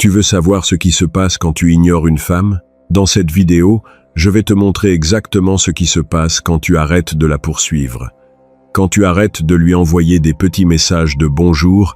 Tu veux savoir ce qui se passe quand tu ignores une femme? Dans cette vidéo, je vais te montrer exactement ce qui se passe quand tu arrêtes de la poursuivre. Quand tu arrêtes de lui envoyer des petits messages de bonjour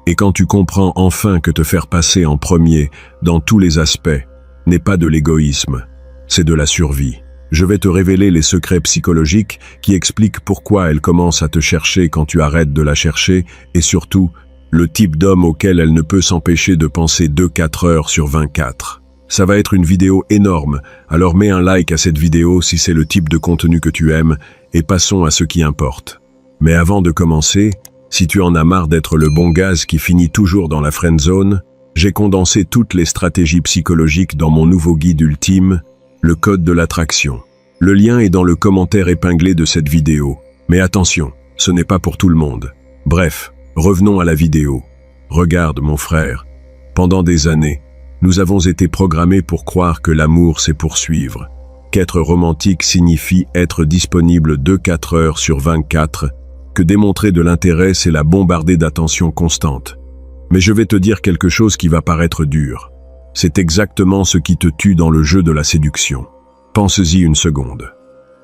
et quand tu comprends enfin que te faire passer en premier dans tous les aspects n'est pas de l'égoïsme, c'est de la survie. Je vais te révéler les secrets psychologiques qui expliquent pourquoi elle commence à te chercher quand tu arrêtes de la chercher et surtout, le type d'homme auquel elle ne peut s'empêcher de penser 24 heures sur 24. Ça va être une vidéo énorme, alors mets un like à cette vidéo si c'est le type de contenu que tu aimes et passons à ce qui importe. Mais avant de commencer, si tu en as marre d'être le bon gaz qui finit toujours dans la friend zone, j'ai condensé toutes les stratégies psychologiques dans mon nouveau guide ultime, le code de l'attraction. Le lien est dans le commentaire épinglé de cette vidéo. Mais attention, ce n'est pas pour tout le monde. Bref, revenons à la vidéo. Regarde, mon frère. Pendant des années, nous avons été programmés pour croire que l'amour c'est poursuivre. Qu'être romantique signifie être disponible 24 heures sur 24, que démontrer de l'intérêt c'est la bombarder d'attention constante. Mais je vais te dire quelque chose qui va paraître dur. C'est exactement ce qui te tue dans le jeu de la séduction. Pense-y une seconde.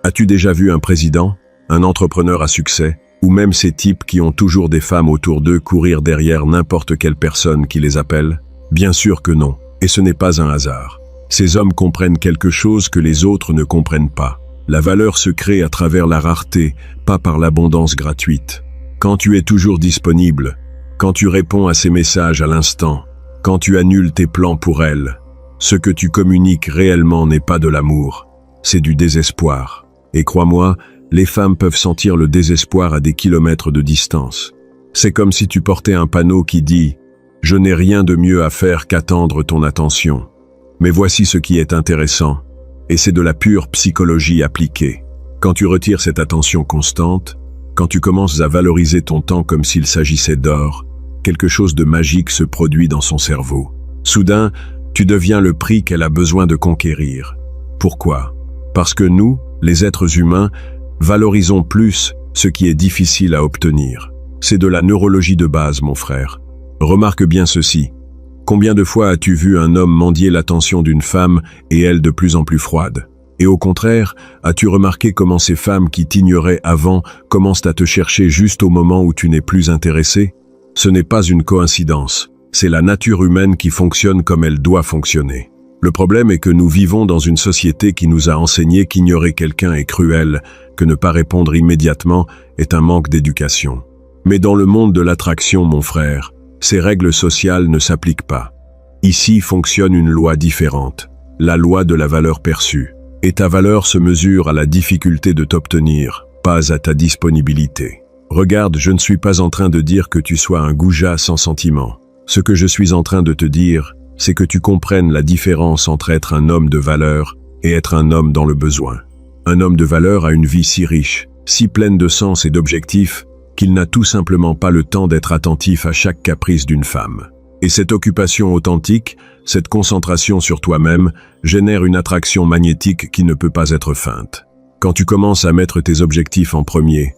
As-tu déjà vu un président, un entrepreneur à succès, ou même ces types qui ont toujours des femmes autour d'eux courir derrière n'importe quelle personne qui les appelle? Bien sûr que non, et ce n'est pas un hasard. Ces hommes comprennent quelque chose que les autres ne comprennent pas. La valeur se crée à travers la rareté, pas par l'abondance gratuite. Quand tu es toujours disponible, quand tu réponds à ses messages à l'instant, quand tu annules tes plans pour elle, ce que tu communiques réellement n'est pas de l'amour, c'est du désespoir. Et crois-moi, les femmes peuvent sentir le désespoir à des kilomètres de distance. C'est comme si tu portais un panneau qui dit « Je n'ai rien de mieux à faire qu'attendre ton attention ». Mais voici ce qui est intéressant, et c'est de la pure psychologie appliquée. Quand tu retires cette attention constante, quand tu commences à valoriser ton temps comme s'il s'agissait d'or, quelque chose de magique se produit dans son cerveau. Soudain, tu deviens le prix qu'elle a besoin de conquérir. Pourquoi? Parce que nous, les êtres humains, valorisons plus ce qui est difficile à obtenir. C'est de la neurologie de base, mon frère. Remarque bien ceci. Combien de fois as-tu vu un homme mendier l'attention d'une femme et elle de plus en plus froide? Et au contraire, as-tu remarqué comment ces femmes qui t'ignoraient avant commencent à te chercher juste au moment où tu n'es plus intéressé? Ce n'est pas une coïncidence, c'est la nature humaine qui fonctionne comme elle doit fonctionner. Le problème est que nous vivons dans une société qui nous a enseigné qu'ignorer quelqu'un est cruel, que ne pas répondre immédiatement est un manque d'éducation. Mais dans le monde de l'attraction, mon frère, ces règles sociales ne s'appliquent pas. Ici fonctionne une loi différente, la loi de la valeur perçue. Et ta valeur se mesure à la difficulté de t'obtenir, pas à ta disponibilité. Regarde, je ne suis pas en train de dire que tu sois un goujat sans sentiment. Ce que je suis en train de te dire, c'est que tu comprennes la différence entre être un homme de valeur et être un homme dans le besoin. Un homme de valeur a une vie si riche, si pleine de sens et d'objectifs, qu'il n'a tout simplement pas le temps d'être attentif à chaque caprice d'une femme. Et cette occupation authentique, cette concentration sur toi-même, génère une attraction magnétique qui ne peut pas être feinte. Quand tu commences à mettre tes objectifs en premier,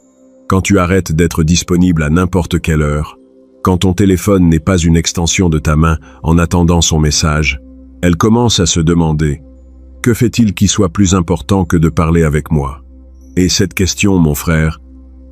quand tu arrêtes d'être disponible à n'importe quelle heure, quand ton téléphone n'est pas une extension de ta main en attendant son message, elle commence à se demander « Que fait-il qui soit plus important que de parler avec moi ?» Et cette question, mon frère,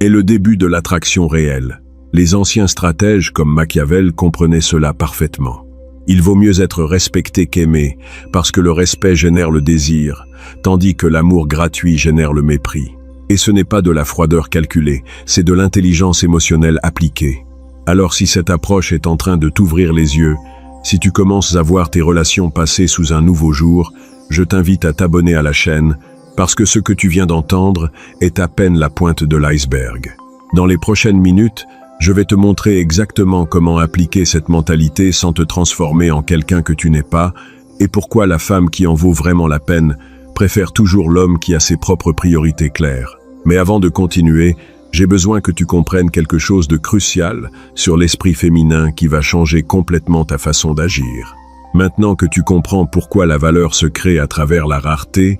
est le début de l'attraction réelle. Les anciens stratèges comme Machiavel comprenaient cela parfaitement. Il vaut mieux être respecté qu'aimé, parce que le respect génère le désir, tandis que l'amour gratuit génère le mépris. Et ce n'est pas de la froideur calculée, c'est de l'intelligence émotionnelle appliquée. Alors si cette approche est en train de t'ouvrir les yeux, si tu commences à voir tes relations passer sous un nouveau jour, je t'invite à t'abonner à la chaîne, parce que ce que tu viens d'entendre est à peine la pointe de l'iceberg. Dans les prochaines minutes, je vais te montrer exactement comment appliquer cette mentalité sans te transformer en quelqu'un que tu n'es pas, et pourquoi la femme qui en vaut vraiment la peine préfère toujours l'homme qui a ses propres priorités claires. Mais avant de continuer, j'ai besoin que tu comprennes quelque chose de crucial sur l'esprit féminin qui va changer complètement ta façon d'agir. Maintenant que tu comprends pourquoi la valeur se crée à travers la rareté,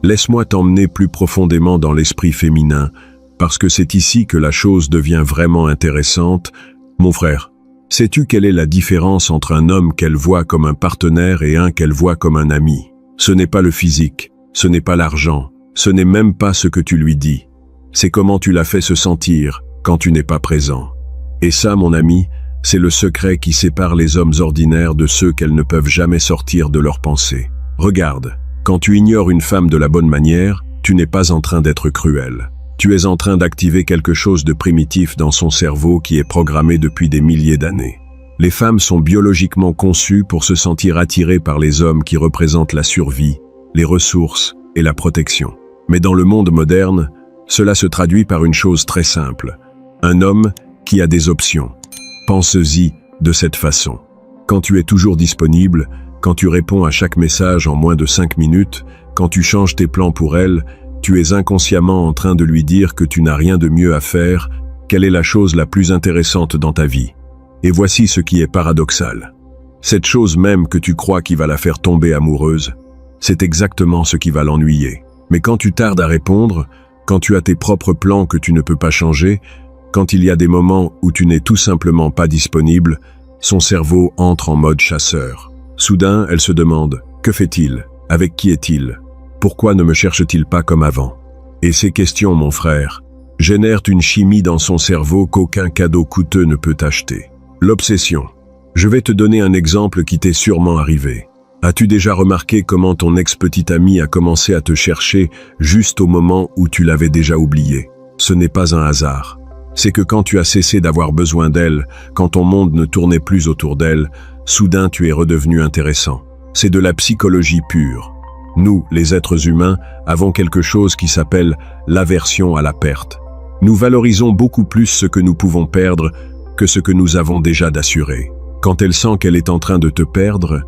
laisse-moi t'emmener plus profondément dans l'esprit féminin, parce que c'est ici que la chose devient vraiment intéressante. Mon frère, Sais-tu quelle est la différence entre un homme qu'elle voit comme un partenaire et un qu'elle voit comme un ami? Ce n'est pas le physique, ce n'est pas l'argent, ce n'est même pas ce que tu lui dis. C'est comment tu la fais se sentir quand tu n'es pas présent. Et ça, mon ami, c'est le secret qui sépare les hommes ordinaires de ceux qu'elles ne peuvent jamais sortir de leurs pensées. Regarde, quand tu ignores une femme de la bonne manière, tu n'es pas en train d'être cruel. Tu es en train d'activer quelque chose de primitif dans son cerveau qui est programmé depuis des milliers d'années. Les femmes sont biologiquement conçues pour se sentir attirées par les hommes qui représentent la survie, les ressources et la protection. Mais dans le monde moderne, cela se traduit par une chose très simple. Un homme qui a des options. Pense-y de cette façon. Quand tu es toujours disponible, quand tu réponds à chaque message en moins de 5 minutes, quand tu changes tes plans pour elle, tu es inconsciemment en train de lui dire que tu n'as rien de mieux à faire, quelle est la chose la plus intéressante dans ta vie. Et voici ce qui est paradoxal. Cette chose même que tu crois qui va la faire tomber amoureuse, c'est exactement ce qui va l'ennuyer. Mais quand tu tardes à répondre, quand tu as tes propres plans que tu ne peux pas changer, quand il y a des moments où tu n'es tout simplement pas disponible, son cerveau entre en mode chasseur. Soudain, elle se demande, que fait-il? Avec qui est-il? Pourquoi ne me cherche-t-il pas comme avant? Et ces questions, mon frère, génèrent une chimie dans son cerveau qu'aucun cadeau coûteux ne peut acheter. L'obsession. Je vais te donner un exemple qui t'est sûrement arrivé. As-tu déjà remarqué comment ton ex-petite amie a commencé à te chercher juste au moment où tu l'avais déjà oubliée? Ce n'est pas un hasard. C'est que quand tu as cessé d'avoir besoin d'elle, quand ton monde ne tournait plus autour d'elle, soudain tu es redevenu intéressant. C'est de la psychologie pure. Nous, les êtres humains, avons quelque chose qui s'appelle l'aversion à la perte. Nous valorisons beaucoup plus ce que nous pouvons perdre que ce que nous avons déjà d'assuré. Quand elle sent qu'elle est en train de te perdre,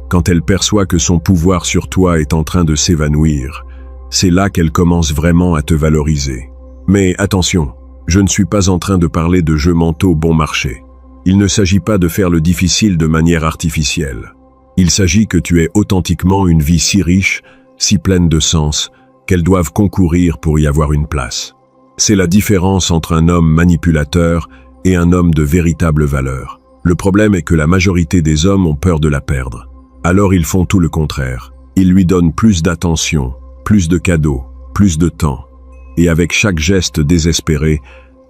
quand elle perçoit que son pouvoir sur toi est en train de s'évanouir, c'est là qu'elle commence vraiment à te valoriser. Mais attention, je ne suis pas en train de parler de jeux mentaux bon marché. Il ne s'agit pas de faire le difficile de manière artificielle. Il s'agit que tu aies authentiquement une vie si riche, si pleine de sens, qu'elles doivent concourir pour y avoir une place. C'est la différence entre un homme manipulateur et un homme de véritable valeur. Le problème est que la majorité des hommes ont peur de la perdre. Alors ils font tout le contraire. Ils lui donnent plus d'attention, plus de cadeaux, plus de temps. Et avec chaque geste désespéré,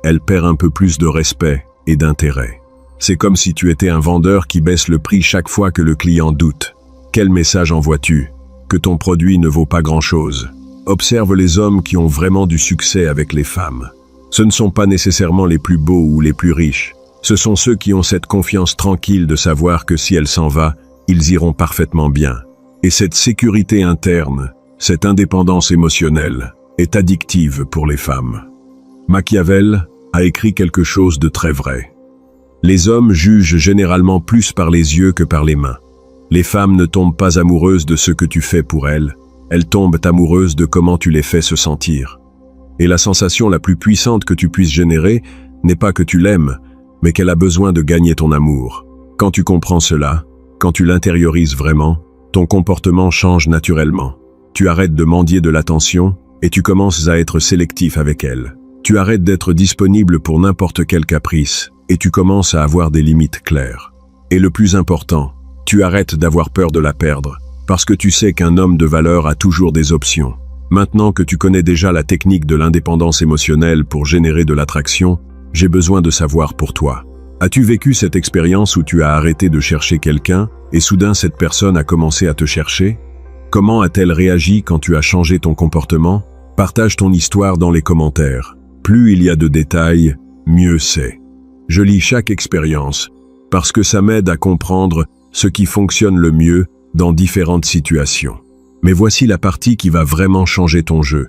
elle perd un peu plus de respect et d'intérêt. C'est comme si tu étais un vendeur qui baisse le prix chaque fois que le client doute. Quel message envoies-tu? Que ton produit ne vaut pas grand-chose. Observe les hommes qui ont vraiment du succès avec les femmes. Ce ne sont pas nécessairement les plus beaux ou les plus riches. Ce sont ceux qui ont cette confiance tranquille de savoir que si elle s'en va, ils iront parfaitement bien. Et cette sécurité interne, cette indépendance émotionnelle, est addictive pour les femmes. Machiavel a écrit quelque chose de très vrai. Les hommes jugent généralement plus par les yeux que par les mains. Les femmes ne tombent pas amoureuses de ce que tu fais pour elles, elles tombent amoureuses de comment tu les fais se sentir. Et la sensation la plus puissante que tu puisses générer n'est pas que tu l'aimes, mais qu'elle a besoin de gagner ton amour. Quand tu comprends cela, quand tu l'intériorises vraiment, ton comportement change naturellement. Tu arrêtes de mendier de l'attention et tu commences à être sélectif avec elle. Tu arrêtes d'être disponible pour n'importe quel caprice et tu commences à avoir des limites claires. Et le plus important, tu arrêtes d'avoir peur de la perdre, parce que tu sais qu'un homme de valeur a toujours des options. Maintenant que tu connais déjà la technique de l'indépendance émotionnelle pour générer de l'attraction, j'ai besoin de savoir pour toi. As-tu vécu cette expérience où tu as arrêté de chercher quelqu'un et soudain cette personne a commencé à te chercher? Comment a-t-elle réagi quand tu as changé ton comportement? Partage ton histoire dans les commentaires. Plus il y a de détails, mieux c'est. Je lis chaque expérience parce que ça m'aide à comprendre ce qui fonctionne le mieux dans différentes situations. Mais voici la partie qui va vraiment changer ton jeu,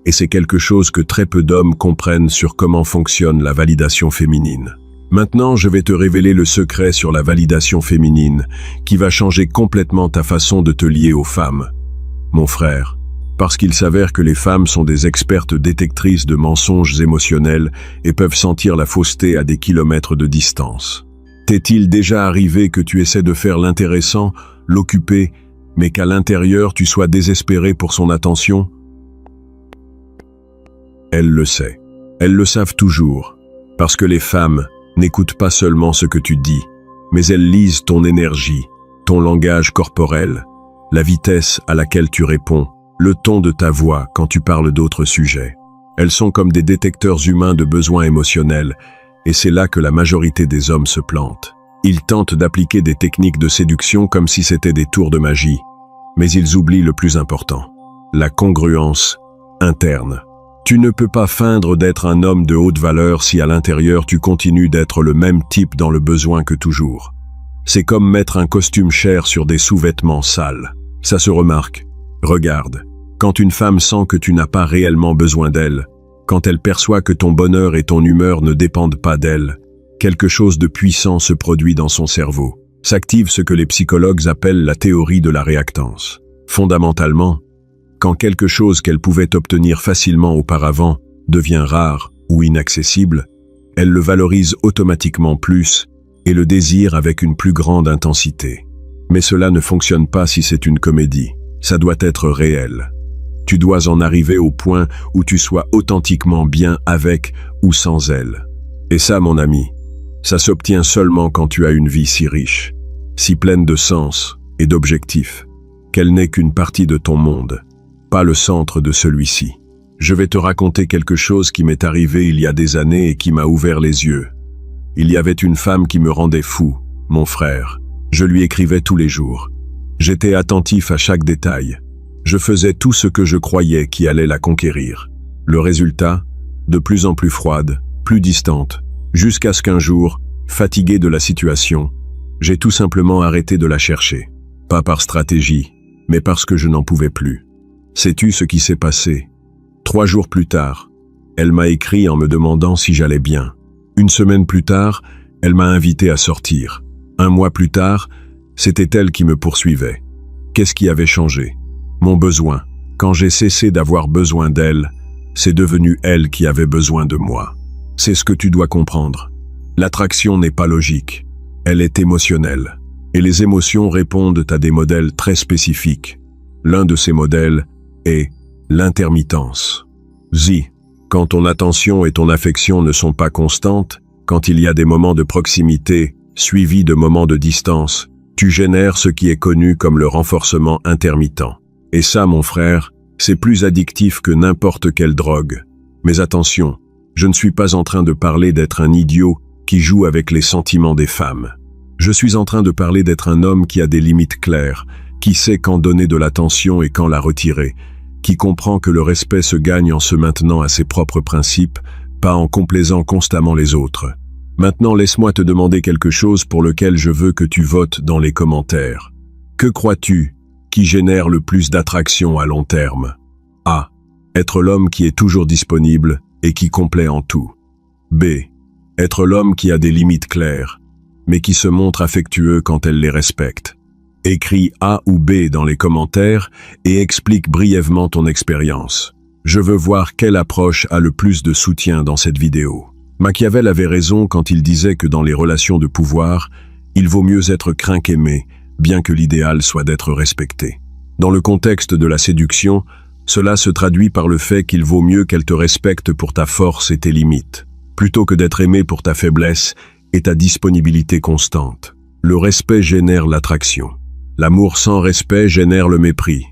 et c'est quelque chose que très peu d'hommes comprennent sur comment fonctionne la validation féminine. Maintenant, je vais te révéler le secret sur la validation féminine, qui va changer complètement ta façon de te lier aux femmes. Mon frère, parce qu'il s'avère que les femmes sont des expertes détectrices de mensonges émotionnels et peuvent sentir la fausseté à des kilomètres de distance. T'est-il déjà arrivé que tu essaies de faire l'intéressant, l'occuper, mais qu'à l'intérieur tu sois désespéré pour son attention? Elles le savent. Elles le savent toujours, parce que les femmes, n'écoutent pas seulement ce que tu dis, mais elles lisent ton énergie, ton langage corporel, la vitesse à laquelle tu réponds, le ton de ta voix quand tu parles d'autres sujets. Elles sont comme des détecteurs humains de besoins émotionnels, et c'est là que la majorité des hommes se plantent. Ils tentent d'appliquer des techniques de séduction comme si c'était des tours de magie, mais ils oublient le plus important, la congruence interne. Tu ne peux pas feindre d'être un homme de haute valeur si à l'intérieur tu continues d'être le même type dans le besoin que toujours. C'est comme mettre un costume cher sur des sous-vêtements sales. Ça se remarque. Regarde, quand une femme sent que tu n'as pas réellement besoin d'elle, quand elle perçoit que ton bonheur et ton humeur ne dépendent pas d'elle, quelque chose de puissant se produit dans son cerveau. S'active ce que les psychologues appellent la théorie de la réactance. Fondamentalement, quand quelque chose qu'elle pouvait obtenir facilement auparavant devient rare ou inaccessible, elle le valorise automatiquement plus et le désire avec une plus grande intensité. Mais cela ne fonctionne pas si c'est une comédie. Ça doit être réel. Tu dois en arriver au point où tu sois authentiquement bien avec ou sans elle. Et ça, mon ami, ça s'obtient seulement quand tu as une vie si riche, si pleine de sens et d'objectifs, qu'elle n'est qu'une partie de ton monde, pas le centre de celui-ci. Je vais te raconter quelque chose qui m'est arrivé il y a des années et qui m'a ouvert les yeux. Il y avait une femme qui me rendait fou, mon frère. Je lui écrivais tous les jours. J'étais attentif à chaque détail. Je faisais tout ce que je croyais qui allait la conquérir. Le résultat, de plus en plus froide, plus distante, jusqu'à ce qu'un jour, fatigué de la situation, j'ai tout simplement arrêté de la chercher. Pas par stratégie, mais parce que je n'en pouvais plus. Sais-tu ce qui s'est passé? 3 jours plus tard, elle m'a écrit en me demandant si j'allais bien. 1 semaine plus tard, elle m'a invité à sortir. 1 mois plus tard, c'était elle qui me poursuivait. Qu'est-ce qui avait changé? Mon besoin. Quand j'ai cessé d'avoir besoin d'elle, c'est devenu elle qui avait besoin de moi. C'est ce que tu dois comprendre. L'attraction n'est pas logique. Elle est émotionnelle. Et les émotions répondent à des modèles très spécifiques. L'un de ces modèles est l'intermittence. Quand ton attention et ton affection ne sont pas constantes, quand il y a des moments de proximité, suivis de moments de distance, tu génères ce qui est connu comme le renforcement intermittent. Et ça, mon frère, c'est plus addictif que n'importe quelle drogue. Mais attention, je ne suis pas en train de parler d'être un idiot qui joue avec les sentiments des femmes. Je suis en train de parler d'être un homme qui a des limites claires, qui sait quand donner de l'attention et quand la retirer, qui comprend que le respect se gagne en se maintenant à ses propres principes, pas en complaisant constamment les autres. Maintenant, laisse-moi te demander quelque chose pour lequel je veux que tu votes dans les commentaires. Que crois-tu qui génère le plus d'attraction à long terme? A. Être l'homme qui est toujours disponible et qui complaît en tout. B. Être l'homme qui a des limites claires, mais qui se montre affectueux quand elle les respecte. Écris A ou B dans les commentaires et explique brièvement ton expérience. Je veux voir quelle approche a le plus de soutien dans cette vidéo. Machiavel avait raison quand il disait que dans les relations de pouvoir, il vaut mieux être craint qu'aimé, bien que l'idéal soit d'être respecté. Dans le contexte de la séduction, cela se traduit par le fait qu'il vaut mieux qu'elle te respecte pour ta force et tes limites, plutôt que d'être aimé pour ta faiblesse et ta disponibilité constante. Le respect génère l'attraction. L'amour sans respect génère le mépris.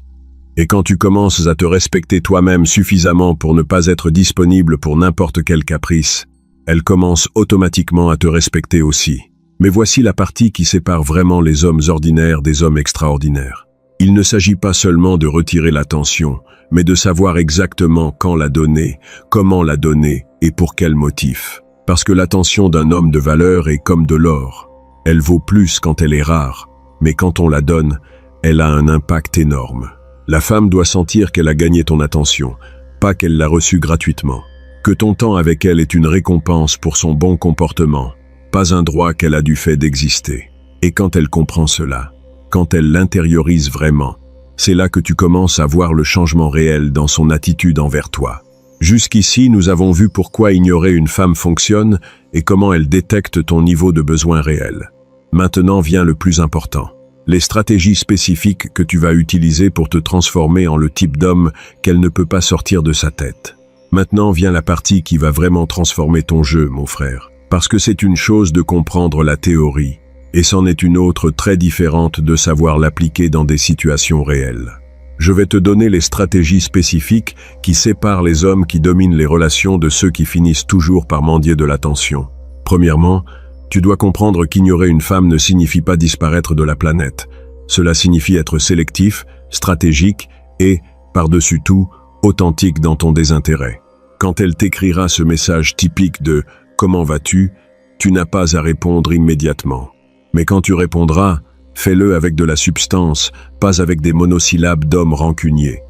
Et quand tu commences à te respecter toi-même suffisamment pour ne pas être disponible pour n'importe quel caprice, elle commence automatiquement à te respecter aussi. Mais voici la partie qui sépare vraiment les hommes ordinaires des hommes extraordinaires. Il ne s'agit pas seulement de retirer l'attention, mais de savoir exactement quand la donner, comment la donner et pour quel motif. Parce que l'attention d'un homme de valeur est comme de l'or. Elle vaut plus quand elle est rare, mais quand on la donne, elle a un impact énorme. La femme doit sentir qu'elle a gagné ton attention, pas qu'elle l'a reçue gratuitement. Que ton temps avec elle est une récompense pour son bon comportement, pas un droit qu'elle a du fait d'exister. Et quand elle comprend cela, quand elle l'intériorise vraiment, c'est là que tu commences à voir le changement réel dans son attitude envers toi. Jusqu'ici, nous avons vu pourquoi ignorer une femme fonctionne et comment elle détecte ton niveau de besoin réel. Maintenant vient le plus important. Les stratégies spécifiques que tu vas utiliser pour te transformer en le type d'homme qu'elle ne peut pas sortir de sa tête. Maintenant vient la partie qui va vraiment transformer ton jeu, mon frère. Parce que c'est une chose de comprendre la théorie, et c'en est une autre très différente de savoir l'appliquer dans des situations réelles. Je vais te donner les stratégies spécifiques qui séparent les hommes qui dominent les relations de ceux qui finissent toujours par mendier de l'attention. Premièrement, tu dois comprendre qu'ignorer une femme ne signifie pas disparaître de la planète. Cela signifie être sélectif, stratégique et, par-dessus tout, authentique dans ton désintérêt. Quand elle t'écrira ce message typique de « Comment vas-tu ?», tu n'as pas à répondre immédiatement. Mais quand tu répondras, fais-le avec de la substance, pas avec des monosyllabes d'hommes rancuniers.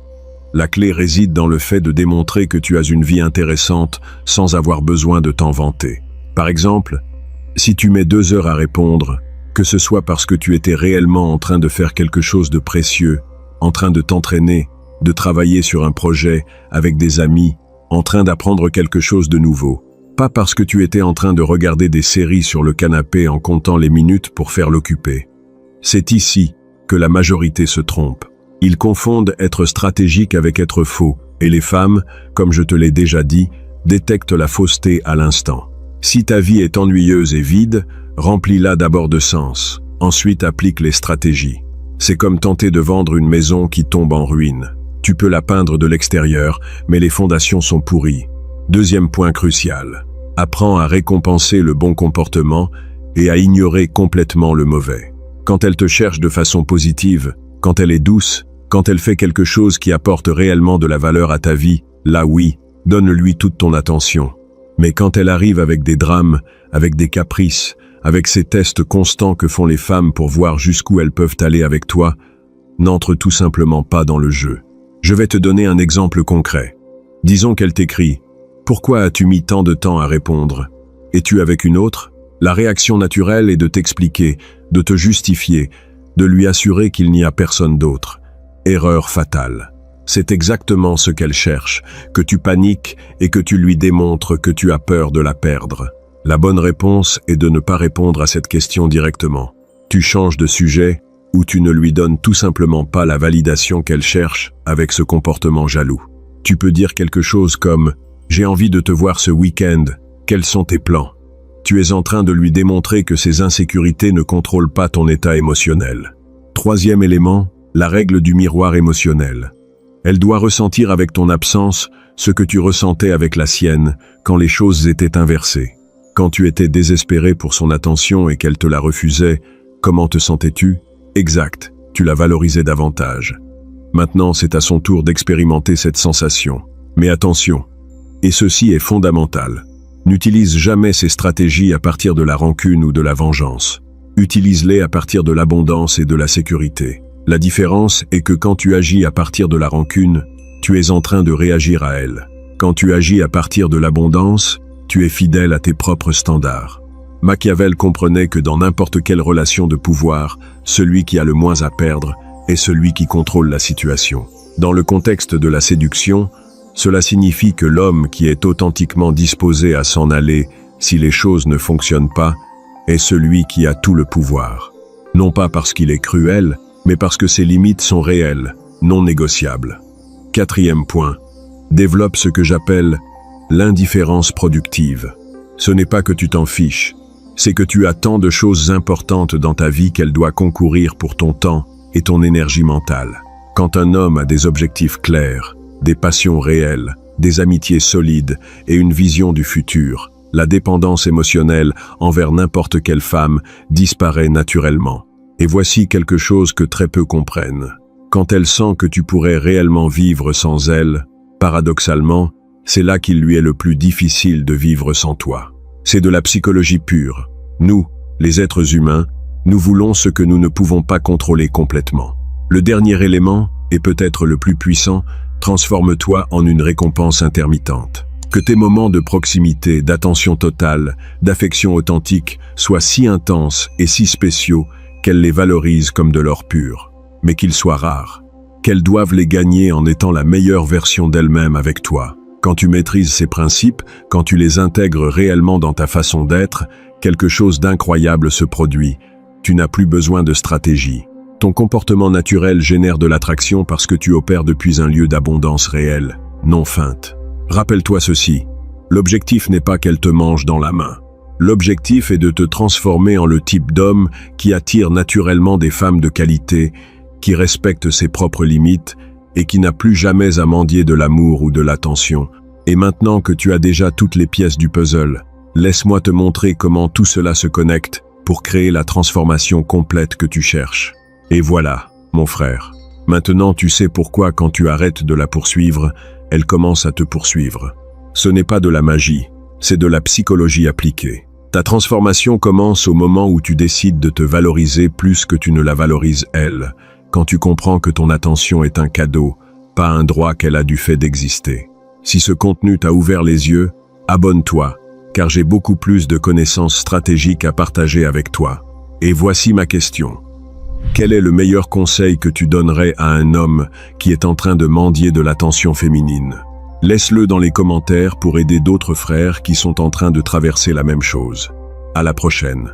La clé réside dans le fait de démontrer que tu as une vie intéressante sans avoir besoin de t'en vanter. Par exemple, si tu mets 2 heures à répondre, que ce soit parce que tu étais réellement en train de faire quelque chose de précieux, en train de t'entraîner, de travailler sur un projet, avec des amis, en train d'apprendre quelque chose de nouveau, pas parce que tu étais en train de regarder des séries sur le canapé en comptant les minutes pour faire l'occupé. C'est ici que la majorité se trompe. Ils confondent être stratégique avec être faux, et les femmes, comme je te l'ai déjà dit, détectent la fausseté à l'instant. Si ta vie est ennuyeuse et vide, remplis-la d'abord de sens, ensuite applique les stratégies. C'est comme tenter de vendre une maison qui tombe en ruine. Tu peux la peindre de l'extérieur, mais les fondations sont pourries. Deuxième point crucial. Apprends à récompenser le bon comportement et à ignorer complètement le mauvais. Quand elle te cherche de façon positive, quand elle est douce, quand elle fait quelque chose qui apporte réellement de la valeur à ta vie, là oui, donne-lui toute ton attention. Mais quand elle arrive avec des drames, avec des caprices, avec ces tests constants que font les femmes pour voir jusqu'où elles peuvent aller avec toi, n'entre tout simplement pas dans le jeu. Je vais te donner un exemple concret. Disons qu'elle t'écrit « Pourquoi as-tu mis tant de temps à répondre ? Es-tu avec une autre ?» La réaction naturelle est de t'expliquer, de te justifier, de lui assurer qu'il n'y a personne d'autre. Erreur fatale. C'est exactement ce qu'elle cherche, que tu paniques et que tu lui démontres que tu as peur de la perdre. La bonne réponse est de ne pas répondre à cette question directement. Tu changes de sujet ou tu ne lui donnes tout simplement pas la validation qu'elle cherche avec ce comportement jaloux. Tu peux dire quelque chose comme « J'ai envie de te voir ce week-end, quels sont tes plans ?» Tu es en train de lui démontrer que ses insécurités ne contrôlent pas ton état émotionnel. Troisième élément, la règle du miroir émotionnel. Elle doit ressentir avec ton absence ce que tu ressentais avec la sienne quand les choses étaient inversées. Quand tu étais désespéré pour son attention et qu'elle te la refusait, comment te sentais-tu ? Exact, tu la valorisais davantage. Maintenant, c'est à son tour d'expérimenter cette sensation. Mais attention, et ceci est fondamental. N'utilise jamais ces stratégies à partir de la rancune ou de la vengeance. Utilise-les à partir de l'abondance et de la sécurité. La différence est que quand tu agis à partir de la rancune, tu es en train de réagir à elle. Quand tu agis à partir de l'abondance, tu es fidèle à tes propres standards. Machiavel comprenait que dans n'importe quelle relation de pouvoir, celui qui a le moins à perdre est celui qui contrôle la situation. Dans le contexte de la séduction, cela signifie que l'homme qui est authentiquement disposé à s'en aller si les choses ne fonctionnent pas est celui qui a tout le pouvoir. Non pas parce qu'il est cruel, mais parce que ses limites sont réelles, non négociables. Quatrième point, développe ce que j'appelle l'indifférence productive. Ce n'est pas que tu t'en fiches, c'est que tu as tant de choses importantes dans ta vie qu'elle doit concourir pour ton temps et ton énergie mentale. Quand un homme a des objectifs clairs, des passions réelles, des amitiés solides et une vision du futur, la dépendance émotionnelle envers n'importe quelle femme disparaît naturellement. Et voici quelque chose que très peu comprennent. Quand elle sent que tu pourrais réellement vivre sans elle, paradoxalement, c'est là qu'il lui est le plus difficile de vivre sans toi. C'est de la psychologie pure. Nous, les êtres humains, nous voulons ce que nous ne pouvons pas contrôler complètement. Le dernier élément, et peut-être le plus puissant, transforme-toi en une récompense intermittente. Que tes moments de proximité, d'attention totale, d'affection authentique soient si intenses et si spéciaux qu'elle les valorise comme de l'or pur, mais qu'ils soient rares, qu'elles doivent les gagner en étant la meilleure version d'elle-même avec toi. Quand tu maîtrises ces principes, quand tu les intègres réellement dans ta façon d'être, quelque chose d'incroyable se produit. Tu n'as plus besoin de stratégie. Ton comportement naturel génère de l'attraction parce que tu opères depuis un lieu d'abondance réelle, non feinte. Rappelle-toi ceci, l'objectif n'est pas qu'elle te mange dans la main. L'objectif est de te transformer en le type d'homme qui attire naturellement des femmes de qualité, qui respecte ses propres limites et qui n'a plus jamais à mendier de l'amour ou de l'attention. Et maintenant que tu as déjà toutes les pièces du puzzle, laisse-moi te montrer comment tout cela se connecte pour créer la transformation complète que tu cherches. Et voilà, mon frère. Maintenant tu sais pourquoi quand tu arrêtes de la poursuivre, elle commence à te poursuivre. Ce n'est pas de la magie, c'est de la psychologie appliquée. Ta transformation commence au moment où tu décides de te valoriser plus que tu ne la valorises elle, quand tu comprends que ton attention est un cadeau, pas un droit qu'elle a du fait d'exister. Si ce contenu t'a ouvert les yeux, abonne-toi, car j'ai beaucoup plus de connaissances stratégiques à partager avec toi. Et voici ma question. Quel est le meilleur conseil que tu donnerais à un homme qui est en train de mendier de l'attention féminine? Laisse-le dans les commentaires pour aider d'autres frères qui sont en train de traverser la même chose. À la prochaine.